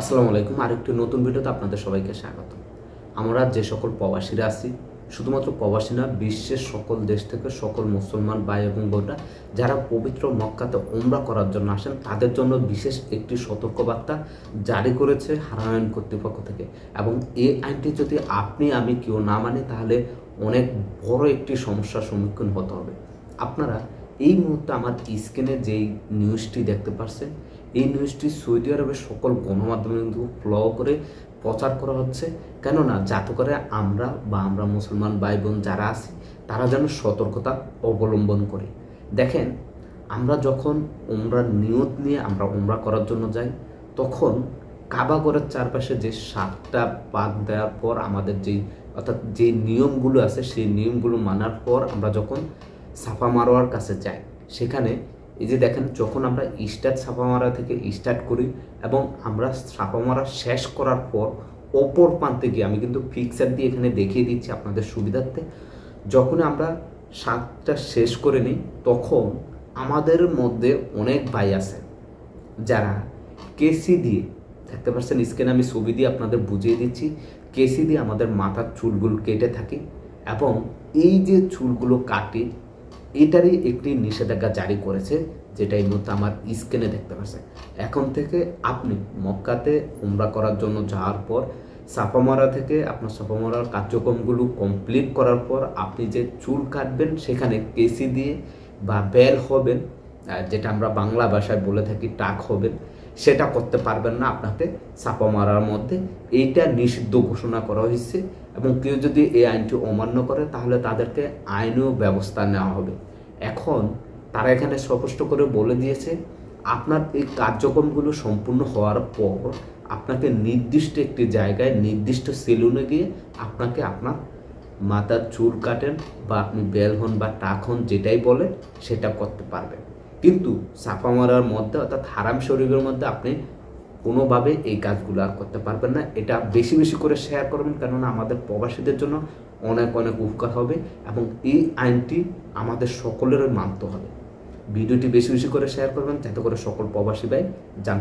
আসসালামু আলাইকুম। আরেকটি নতুন ভিডিওতে আপনাদের সবাইকে স্বাগত। আমরা যে সকল প্রবাসীরা আছি, শুধুমাত্র প্রবাসী না, বিশ্বের সকল দেশ থেকে সকল মুসলমান ভাই এবং বোনরা যারা পবিত্র মক্কাতে উমরা করার জন্য আসেন, তাদের জন্য বিশেষ একটি সতর্কবার্তা জারি করেছে হারামাইন কর্তৃপক্ষ থেকে। এবং এই আইনটি যদি আপনি আমি কেউ না মানি, তাহলে অনেক বড় একটি সমস্যার সম্মুখীন হতে হবে। আপনারা এই মুহূর্তে আমার স্ক্রিনে যেই নিউজটি দেখতে পাচ্ছেন, এই নিউজটি সৌদি আরবের সকল গণমাধ্যমে কিন্তু ফলো করে প্রচার করা হচ্ছে। কেননা যাতে করে আমরা মুসলমান ভাই বোন যারা আছি, তারা যেন সতর্কতা অবলম্বন করি। দেখেন, আমরা যখন উমরার নিয়ত নিয়ে আমরা উমরা করার জন্য যাই, তখন কাবা ঘরের চারপাশে যে 7টা পাক দেওয়ার পর আমাদের অর্থাৎ যে নিয়মগুলো আছে, সেই নিয়মগুলো মানার পর আমরা যখন সাফা মারোয়ার কাছে যাই, সেখানে এই যে দেখেন, যখন আমরা সাফা মারা থেকে স্টার্ট করি এবং আমরা সাফা মারা শেষ করার পর অপর প্রান্তে গিয়ে, আমি কিন্তু ফিক্সার দিয়ে এখানে দেখিয়ে দিচ্ছি আপনাদের সুবিধার্থে, যখন আমরা সাতটা শেষ করে নিই, তখন আমাদের মধ্যে অনেক ভাই আছে যারা কেসি দিয়ে, দেখতে পাচ্ছেন স্ক্রিনে আমি ছবি দিয়ে আপনাদের বুঝিয়ে দিচ্ছি, কেসি দিয়ে আমাদের মাথার চুলগুলো কেটে থাকি এবং এই যে চুলগুলো কাটি, এটারই একটি নিষেধাজ্ঞা জারি করেছে, যেটা এই মুহূর্তে আমার স্ক্রিনে দেখতে পাচ্ছেন। এখন থেকে আপনি মক্কাতে উমরা করার জন্য যাওয়ার পর সাফা মারা থেকে আপনার সাফা মারার কার্যক্রমগুলো কমপ্লিট করার পর আপনি যে চুল কাটবেন, সেখানে কেসি দিয়ে বা বেল হবেন, যেটা আমরা বাংলা ভাষায় বলে থাকি টাক হবেন, সেটা করতে পারবেন না আপনাকে সাফা মারার মধ্যে। এইটা নিষিদ্ধ ঘোষণা করা হয়েছে এবং কেউ যদি এই আইনটি অমান্য করে, তাহলে তাদেরকে আইনীয় ব্যবস্থা নেওয়া হবে। এখন তারা এখানে স্পষ্ট করে বলে দিয়েছে, আপনার এই কার্যক্রমগুলো সম্পূর্ণ হওয়ার পর আপনাকে নির্দিষ্ট একটি জায়গায়, নির্দিষ্ট সেলুনে গিয়ে আপনাকে আপনার মাথার চুল কাটেন বা আপনি বেল হন বা টাক হন, যেটাই বলে সেটা করতে পারবেন। কিন্তু সাফা মারার মধ্যে, অর্থাৎ হারাম শরীফের মধ্যে আপনি কোনোভাবে এই কাজগুলো আর করতে পারবেন না। এটা বেশি বেশি করে শেয়ার করবেন, কেননা আমাদের প্রবাসীদের জন্য অনেক অনেক উপকার হবে এবং এই আইনটি আমাদের সকলেরই মানতে হবে। ভিডিওটি বেশি বেশি করে শেয়ার করবেন, যাতে করে সকল প্রবাসী ভাই জানতে